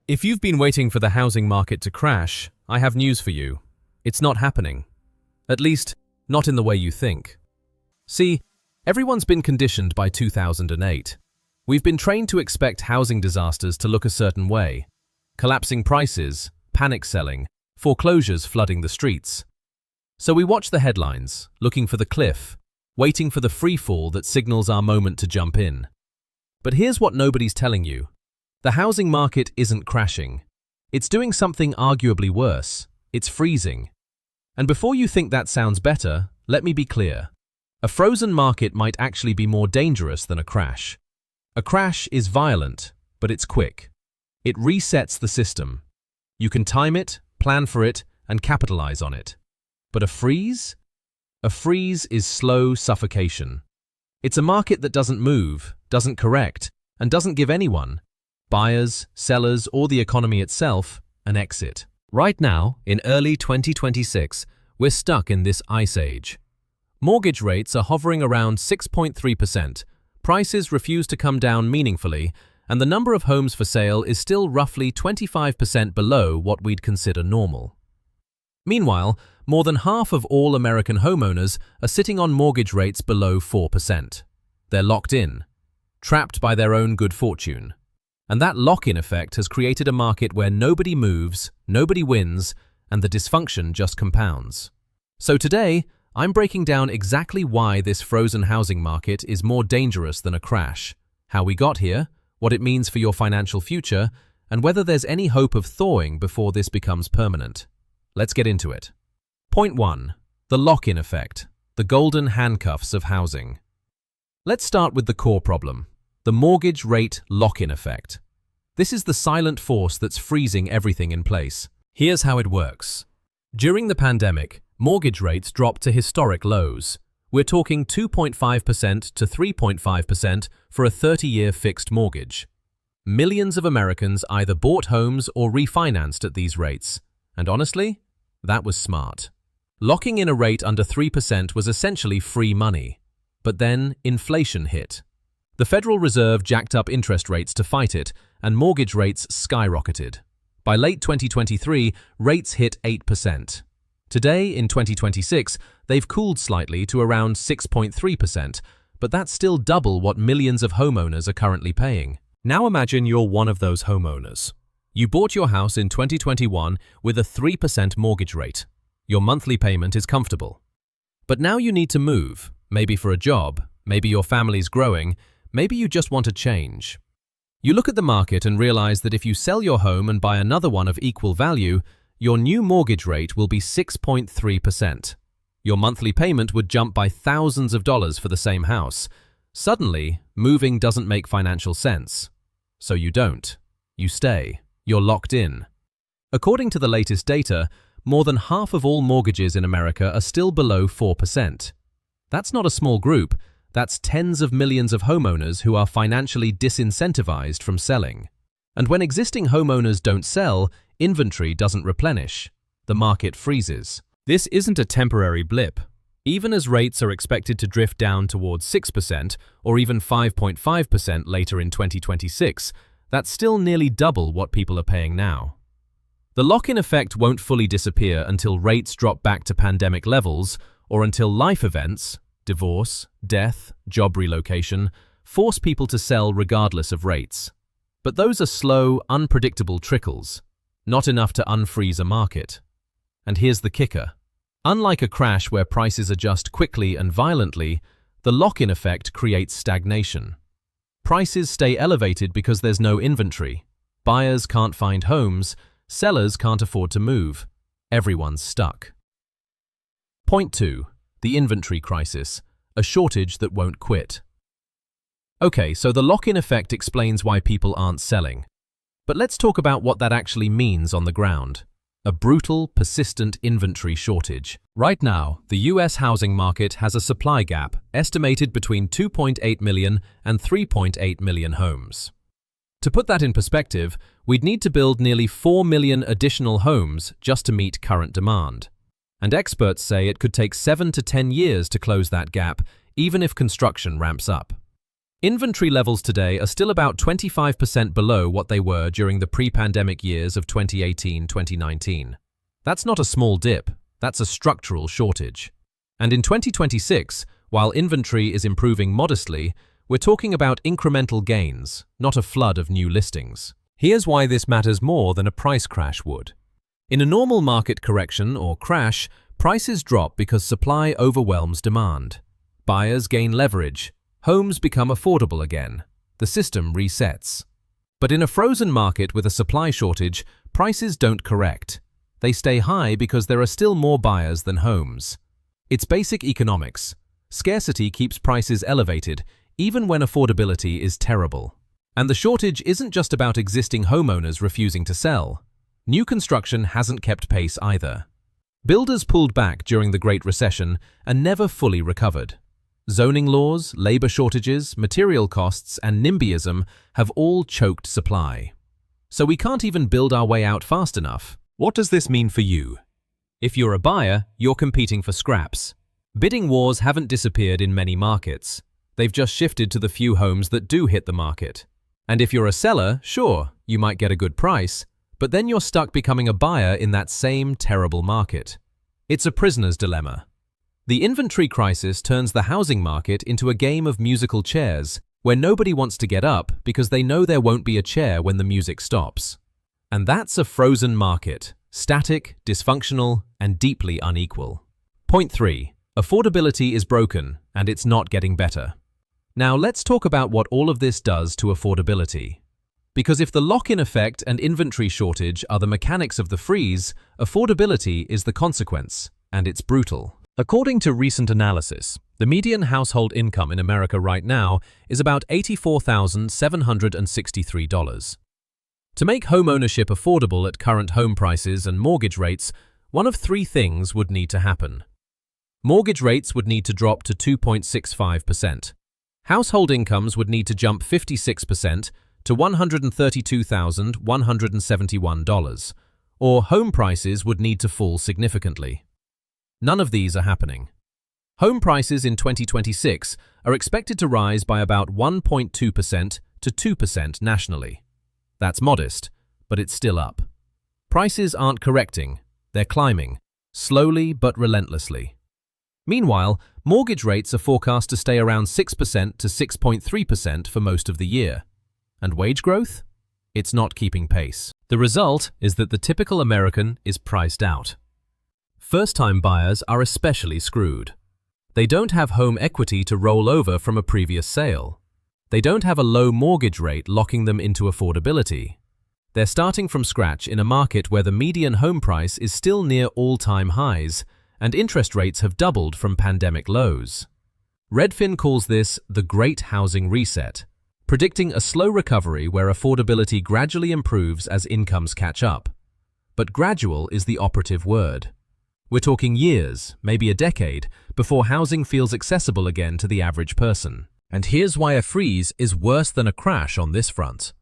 If you've been waiting for the housing market to crash, I have news for you. It's not happening. At least, not in the way you think. See, everyone's been conditioned by 2008. We've been trained to expect housing disasters to look a certain way. Collapsing prices, panic selling, foreclosures flooding the streets. So we watch the headlines, looking for the cliff, waiting for the free fall that signals our moment to jump in. But here's what nobody's telling you. The housing market isn't crashing. It's doing something arguably worse. It's freezing. And before you think that sounds better, let me be clear. A frozen market might actually be more dangerous than a crash. A crash is violent, but it's quick. It resets the system. You can time it, plan for it, and capitalize on it. But a freeze? A freeze is slow suffocation. It's a market that doesn't move, doesn't correct, and doesn't give anyone, buyers, sellers, or the economy itself, an exit. Right now, in early 2026, we're stuck in this ice age. Mortgage rates are hovering around 6.3%, prices refuse to come down meaningfully, and the number of homes for sale is still roughly 25% below what we'd consider normal. Meanwhile, more than half of all American homeowners are sitting on mortgage rates below 4%. They're locked in, trapped by their own good fortune. And that lock-in effect has created a market where nobody moves, nobody wins, and the dysfunction just compounds. So today, I'm breaking down exactly why this frozen housing market is more dangerous than a crash, how we got here, what it means for your financial future, and whether there's any hope of thawing before this becomes permanent. Let's get into it. Point 1. The lock-in effect, the golden handcuffs of housing. Let's start with the core problem, the mortgage rate lock-in effect. This is the silent force that's freezing everything in place. Here's how it works. During the pandemic, mortgage rates dropped to historic lows. We're talking 2.5% to 3.5% for a 30-year fixed mortgage. Millions of Americans either bought homes or refinanced at these rates. And honestly, that was smart. Locking in a rate under 3% was essentially free money. But then inflation hit. The Federal Reserve jacked up interest rates to fight it, and mortgage rates skyrocketed. By late 2023, rates hit 8%. Today, in 2026, they've cooled slightly to around 6.3%, but that's still double what millions of homeowners are currently paying. Now imagine you're one of those homeowners. You bought your house in 2021 with a 3% mortgage rate. Your monthly payment is comfortable. But now you need to move, maybe for a job, maybe your family's growing, maybe you just want to change. You look at the market and realize that if you sell your home and buy another one of equal value, your new mortgage rate will be 6.3%. Your monthly payment would jump by thousands of dollars for the same house. Suddenly, moving doesn't make financial sense. So you don't. You stay. You're locked in. According to the latest data, more than half of all mortgages in America are still below 4%. That's not a small group. That's tens of millions of homeowners who are financially disincentivized from selling. And when existing homeowners don't sell, inventory doesn't replenish. The market freezes. This isn't a temporary blip. Even as rates are expected to drift down towards 6% or even 5.5% later in 2026, that's still nearly double what people are paying now. The lock-in effect won't fully disappear until rates drop back to pandemic levels or until life events, divorce, death, job relocation, force people to sell regardless of rates. But those are slow, unpredictable trickles, not enough to unfreeze a market. And here's the kicker. Unlike a crash where prices adjust quickly and violently, the lock-in effect creates stagnation. Prices stay elevated because there's no inventory. Buyers can't find homes, sellers can't afford to move. Everyone's stuck. Point 2. The inventory crisis, a shortage that won't quit. Okay, so the lock-in effect explains why people aren't selling. But let's talk about what that actually means on the ground. A brutal, persistent inventory shortage. Right now, the US housing market has a supply gap estimated between 2.8 million and 3.8 million homes. To put that in perspective, we'd need to build nearly 4 million additional homes just to meet current demand. And experts say it could take 7 to 10 years to close that gap, even if construction ramps up. Inventory levels today are still about 25% below what they were during the pre-pandemic years of 2018-2019. That's not a small dip, that's a structural shortage. And in 2026, while inventory is improving modestly, we're talking about incremental gains, not a flood of new listings. Here's why this matters more than a price crash would. In a normal market correction or crash, prices drop because supply overwhelms demand. Buyers gain leverage. Homes become affordable again. The system resets. But in a frozen market with a supply shortage, prices don't correct. They stay high because there are still more buyers than homes. It's basic economics. Scarcity keeps prices elevated, even when affordability is terrible. And the shortage isn't just about existing homeowners refusing to sell. New construction hasn't kept pace either. Builders pulled back during the Great Recession and never fully recovered. Zoning laws, labor shortages, material costs, and NIMBYism have all choked supply. So we can't even build our way out fast enough. What does this mean for you? If you're a buyer, you're competing for scraps. Bidding wars haven't disappeared in many markets. They've just shifted to the few homes that do hit the market. And if you're a seller, sure, you might get a good price, but then you're stuck becoming a buyer in that same terrible market. It's a prisoner's dilemma. The inventory crisis turns the housing market into a game of musical chairs, where nobody wants to get up because they know there won't be a chair when the music stops. And that's a frozen market, static, dysfunctional, and deeply unequal. Point 3. Affordability is broken, and it's not getting better. Now let's talk about what all of this does to affordability. Because if the lock-in effect and inventory shortage are the mechanics of the freeze, affordability is the consequence, and it's brutal. According to recent analysis, the median household income in America right now is about $84,763. To make home ownership affordable at current home prices and mortgage rates, one of three things would need to happen. Mortgage rates would need to drop to 2.65%. Household incomes would need to jump 56% to $132,171, or home prices would need to fall significantly. None of these are happening. Home prices in 2026 are expected to rise by about 1.2% to 2% nationally. That's modest, but it's still up. Prices aren't correcting, they're climbing, slowly but relentlessly. Meanwhile, mortgage rates are forecast to stay around 6% to 6.3% for most of the year. And wage growth? It's not keeping pace. The result is that the typical American is priced out. First-time buyers are especially screwed. They don't have home equity to roll over from a previous sale. They don't have a low mortgage rate locking them into affordability. They're starting from scratch in a market where the median home price is still near all-time highs, and interest rates have doubled from pandemic lows. Redfin calls this the Great Housing Reset, predicting a slow recovery where affordability gradually improves as incomes catch up. But gradual is the operative word. We're talking years, maybe a decade, before housing feels accessible again to the average person. And here's why a freeze is worse than a crash on this front.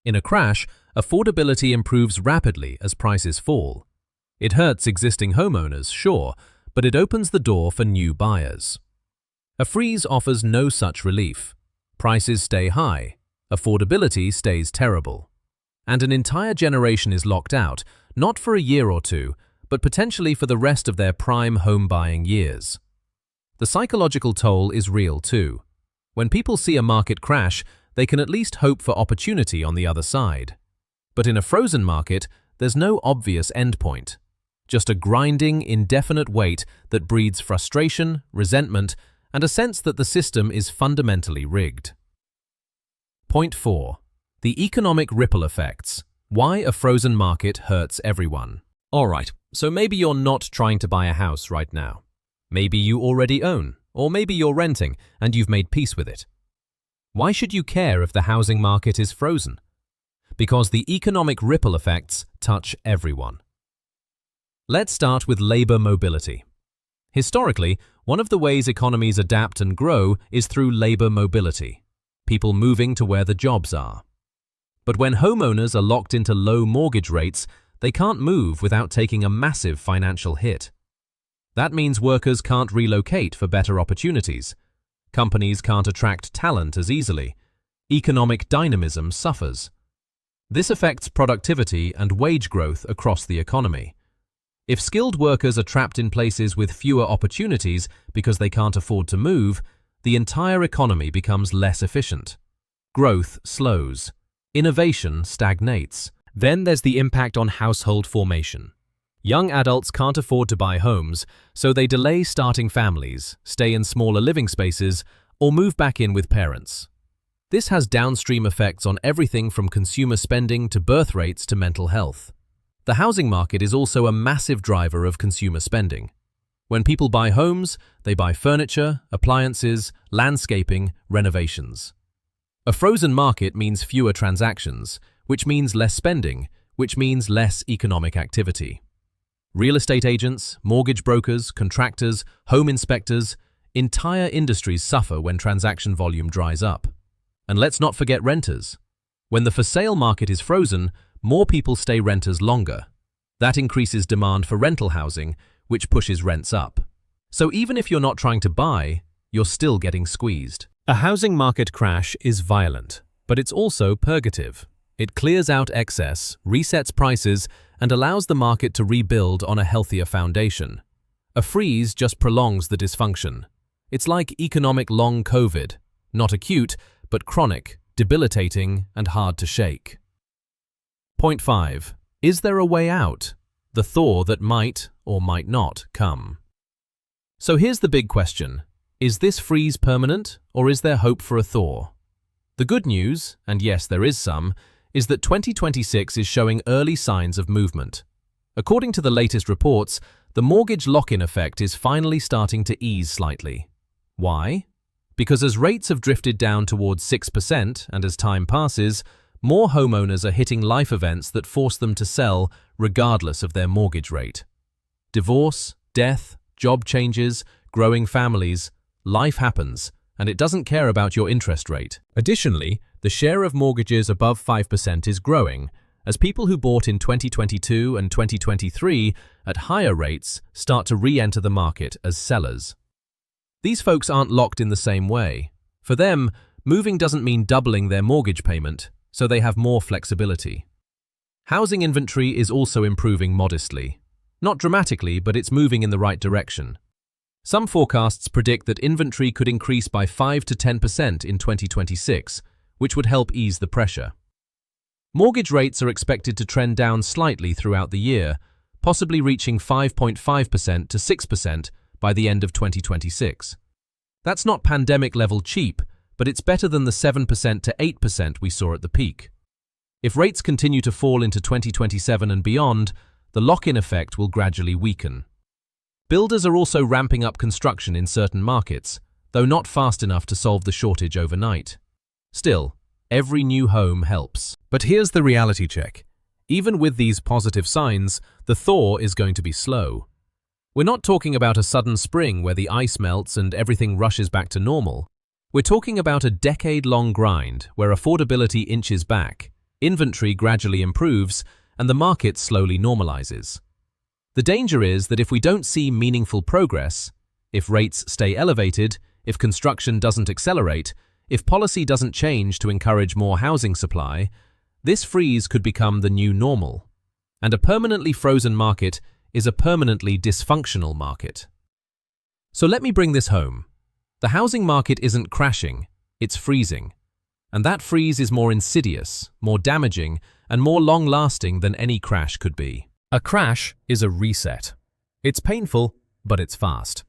In a crash, affordability improves rapidly as prices fall. It hurts existing homeowners, sure, but it opens the door for new buyers. A freeze offers no such relief. Prices stay high, affordability stays terrible. And an entire generation is locked out, not for a year or two, but potentially for the rest of their prime home buying years. The psychological toll is real too. When people see a market crash, they can at least hope for opportunity on the other side. But in a frozen market, there's no obvious endpoint. Just a grinding, indefinite wait that breeds frustration, resentment, and a sense that the system is fundamentally rigged. Point 4. The economic ripple effects. Why a frozen market hurts everyone. Alright, so maybe you're not trying to buy a house right now. Maybe you already own, or maybe you're renting and you've made peace with it. Why should you care if the housing market is frozen? Because the economic ripple effects touch everyone. Let's start with labor mobility. Historically, one of the ways economies adapt and grow is through labor mobility, people moving to where the jobs are. But when homeowners are locked into low mortgage rates, they can't move without taking a massive financial hit. That means workers can't relocate for better opportunities. Companies can't attract talent as easily. Economic dynamism suffers. This affects productivity and wage growth across the economy. If skilled workers are trapped in places with fewer opportunities because they can't afford to move, the entire economy becomes less efficient. Growth slows. Innovation stagnates. Then there's the impact on household formation. Young adults can't afford to buy homes, so they delay starting families, stay in smaller living spaces, or move back in with parents. This has downstream effects on everything from consumer spending to birth rates to mental health. The housing market is also a massive driver of consumer spending. When people buy homes, they buy furniture, appliances, landscaping, renovations. A frozen market means fewer transactions, which means less spending, which means less economic activity. Real estate agents, mortgage brokers, contractors, home inspectors, entire industries suffer when transaction volume dries up. And let's not forget renters. When the for-sale market is frozen, more people stay renters longer. That increases demand for rental housing, which pushes rents up. So even if you're not trying to buy, you're still getting squeezed. A housing market crash is violent, but it's also purgative. It clears out excess, resets prices, and allows the market to rebuild on a healthier foundation. A freeze just prolongs the dysfunction. It's like economic long COVID, not acute, but chronic, debilitating, and hard to shake. Point 5. Is there a way out? The thaw that might or might not come. So here's the big question. Is this freeze permanent, or is there hope for a thaw? The good news, and yes, there is some, is that 2026 is showing early signs of movement. According to the latest reports, the mortgage lock-in effect is finally starting to ease slightly. Why? Because as rates have drifted down towards 6% and as time passes, more homeowners are hitting life events that force them to sell regardless of their mortgage rate. Divorce, death, job changes, growing families, life happens, and it doesn't care about your interest rate. Additionally, the share of mortgages above 5% is growing, as people who bought in 2022 and 2023 at higher rates start to re-enter the market as sellers. These folks aren't locked in the same way. For them, moving doesn't mean doubling their mortgage payment, so they have more flexibility. Housing inventory is also improving modestly. Not dramatically, but it's moving in the right direction. Some forecasts predict that inventory could increase by 5 to 10% in 2026, which would help ease the pressure. Mortgage rates are expected to trend down slightly throughout the year, possibly reaching 5.5% to 6% by the end of 2026. That's not pandemic-level cheap, but it's better than the 7% to 8% we saw at the peak. If rates continue to fall into 2027 and beyond, the lock-in effect will gradually weaken. Builders are also ramping up construction in certain markets, though not fast enough to solve the shortage overnight. Still, every new home helps. But here's the reality check. Even with these positive signs, the thaw is going to be slow. We're not talking about a sudden spring where the ice melts and everything rushes back to normal. We're talking about a decade-long grind where affordability inches back, inventory gradually improves, and the market slowly normalizes. The danger is that if we don't see meaningful progress, if rates stay elevated, if construction doesn't accelerate, if policy doesn't change to encourage more housing supply, this freeze could become the new normal. And a permanently frozen market is a permanently dysfunctional market. So let me bring this home. The housing market isn't crashing, it's freezing. And that freeze is more insidious, more damaging, and more long-lasting than any crash could be. A crash is a reset. It's painful, but it's fast.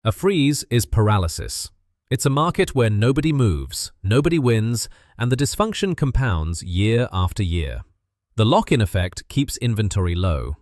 A freeze is paralysis. It's a market where nobody moves, nobody wins, and the dysfunction compounds year after year. The lock-in effect keeps inventory low.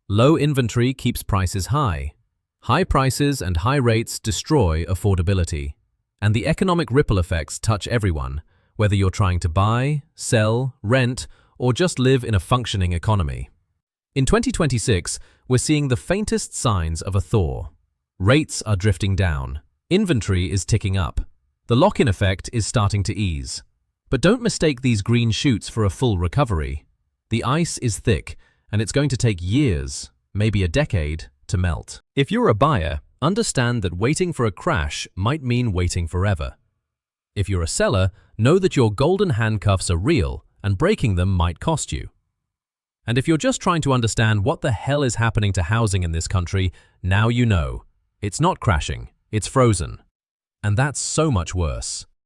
Low inventory keeps prices high. High prices and high rates destroy affordability. And the economic ripple effects touch everyone, whether you're trying to buy, sell, rent, or just live in a functioning economy. In 2026, we're seeing the faintest signs of a thaw. Rates are drifting down. Inventory is ticking up. The lock-in effect is starting to ease. But don't mistake these green shoots for a full recovery. The ice is thick, and it's going to take years, maybe a decade, to melt. If you're a buyer, understand that waiting for a crash might mean waiting forever. If you're a seller, know that your golden handcuffs are real and breaking them might cost you. And if you're just trying to understand what the hell is happening to housing in this country, now you know. It's not crashing, it's frozen. And that's so much worse.